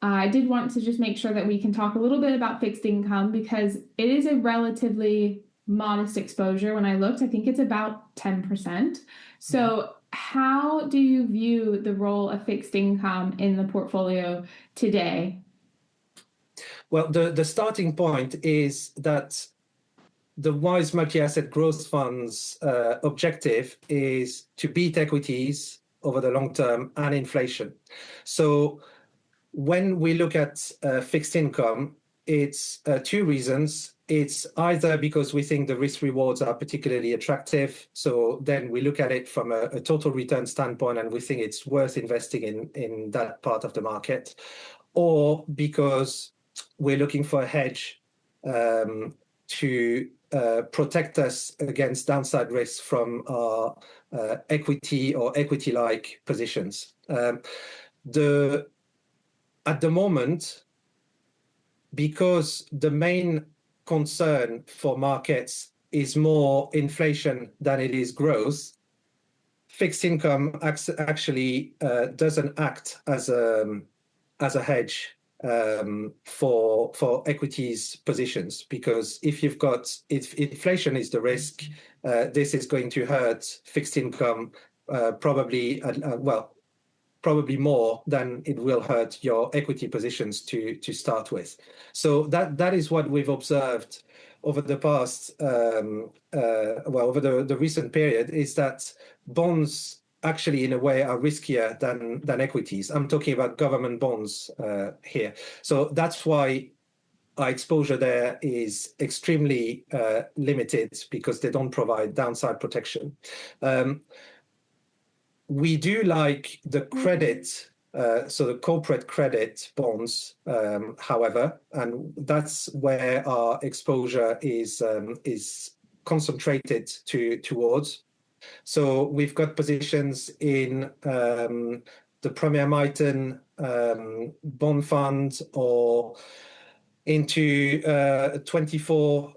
I did want to just make sure that we can talk a little bit about fixed income because it is a relatively modest exposure. When I looked, I think it's about 10%. So, how do you view the role of fixed income in the portfolio today? Well, the starting point is that the Wise Multi-Asset Growth Fund's objective is to beat equities over the long term and inflation. So when we look at fixed income, it's two reasons. It's either because we think the risk rewards are particularly attractive. So then we look at it from a total return standpoint and we think it's worth investing in that part of the market, or because we're looking for a hedge to protect us against downside risks from our equity or equity-like positions. At the moment, because the main concern for markets is more inflation than it is growth, fixed income actually doesn't act as a hedge for equities positions, because if inflation is the risk, this is going to hurt fixed income probably more than it will hurt your equity positions to start with. So that is what we've observed over the past, over the recent period, is that bonds actually in a way are riskier than equities. I'm talking about government bonds here. So that's why our exposure there is extremely limited, because they don't provide downside protection. We do like the credit, so the corporate credit bonds, however, and that's where our exposure is concentrated towards. So we've got positions in the Premier Miton bond fund, or into 24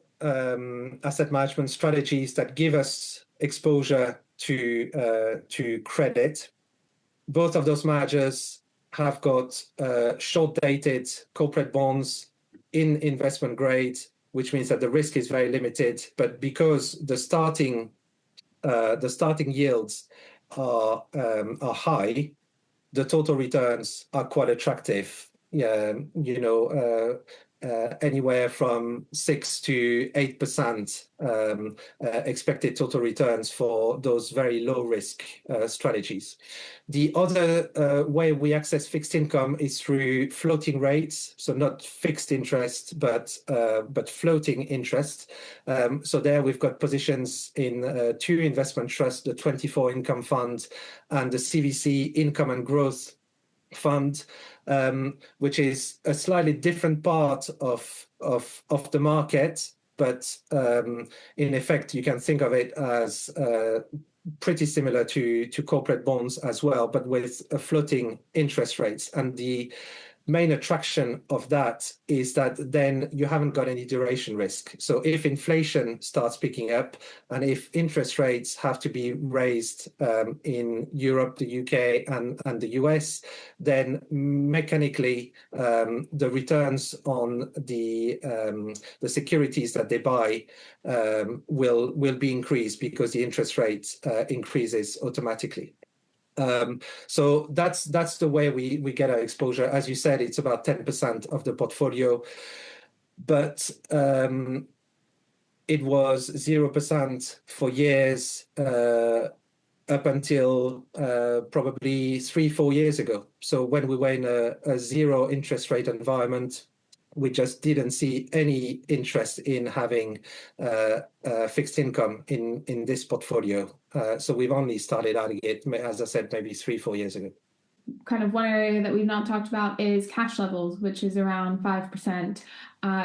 asset management strategies that give us exposure to credit. Both of those managers have got short-dated corporate bonds in investment grade, which means that the risk is very limited. But because the starting yields are high, the total returns are quite attractive. Anywhere from 6 to 8% expected total returns for those very low risk strategies. The other way we access fixed income is through floating rates, so not fixed interest, but floating interest. So there we've got positions in two investment trusts, the 24 Income Fund and the CVC Income and Growth Fund, which is a slightly different part of the market, but in effect you can think of it as pretty similar to corporate bonds as well, but with a floating interest rates. And the main attraction of that is that then you haven't got any duration risk. So if inflation starts picking up and if interest rates have to be raised in Europe, the UK and the US, then mechanically the returns on the securities that they buy will be increased, because the interest rate increases automatically. So that's the way we get our exposure. As you said, it's about 10% of the portfolio, but it was 0% for years up until probably 3-4 years ago. So when we were in a zero interest rate environment, we just didn't see any interest in having fixed income in this portfolio. So we've only started adding it, as I said, maybe 3-4 years ago. Kind of one area that we've not talked about is cash levels, which is around 5%.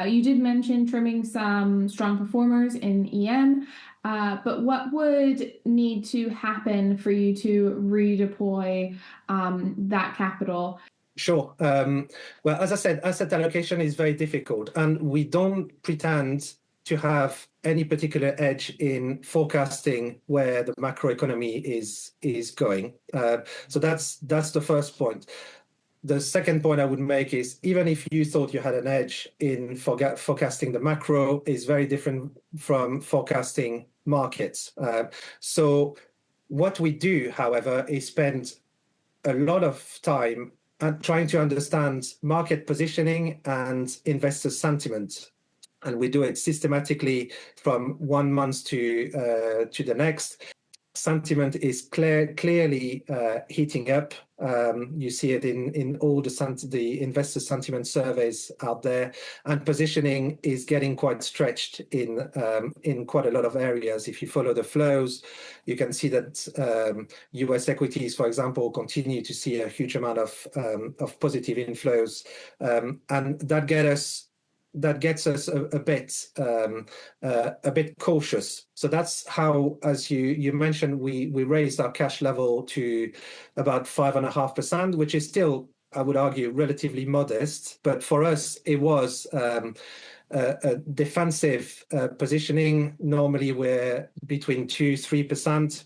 You did mention trimming some strong performers in EM, but what would need to happen for you to redeploy that capital? Sure. Well, as I said, asset allocation is very difficult, and we don't pretend to have any particular edge in forecasting where the macroeconomy is going. So that's the first point. The second point I would make is even if you thought you had an edge in forecasting the macro, is very different from forecasting markets. So what we do, however, is spend a lot of time trying to understand market positioning and investor sentiment. And we do it systematically from 1 month to the next. Sentiment is clearly heating up. You see it in all the investor sentiment surveys out there, and positioning is getting quite stretched in quite a lot of areas. If you follow the flows, you can see that U.S. equities, for example, continue to see a huge amount of positive inflows, and that gets us a bit cautious. So that's how, as you mentioned, we raised our cash level to about 5.5%, which is still, I would argue, relatively modest. But for us, it was a defensive positioning. Normally, we're between 2-3%.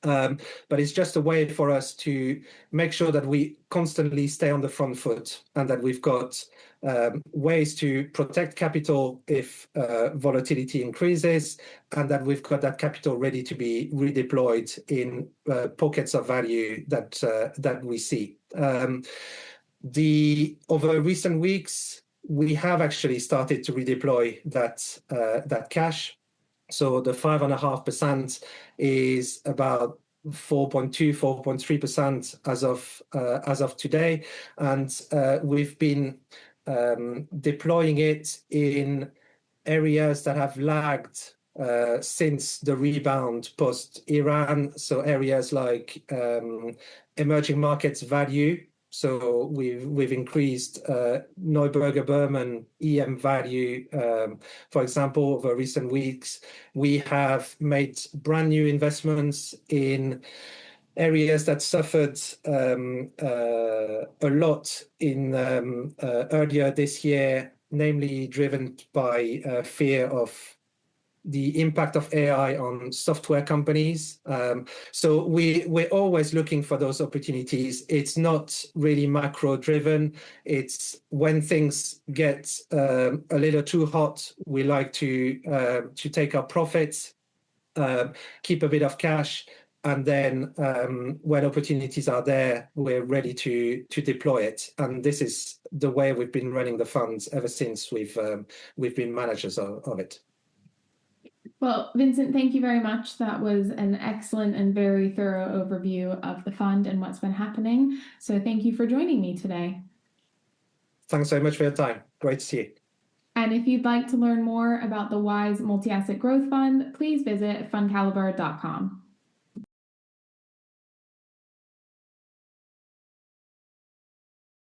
But it's just a way for us to make sure that we constantly stay on the front foot and that we've got ways to protect capital if volatility increases, and that we've got that capital ready to be redeployed in pockets of value that we see. Over recent weeks, we have actually started to redeploy that cash. So the 5.5% is about 4.3% as of today, and we've been deploying it in areas that have lagged since the rebound post-Iran. So areas like emerging markets value. So we've increased Neuberger Berman EM value, for example, over recent weeks. We have made brand new investments in areas that suffered a lot in earlier this year, namely driven by fear of the impact of AI on software companies. So we're always looking for those opportunities. It's not really macro driven. It's when things get a little too hot, we like to take our profits, keep a bit of cash, and then when opportunities are there, we're ready to deploy it. And this is the way we've been running the funds ever since we've been managers of it. Well, Vincent, thank you very much. That was an excellent and very thorough overview of the fund and what's been happening. So thank you for joining me today. Thanks so much for your time. Great to see you. And if you'd like to learn more about the Wise Multi-Asset Growth Fund, please visit fundcaliber.com.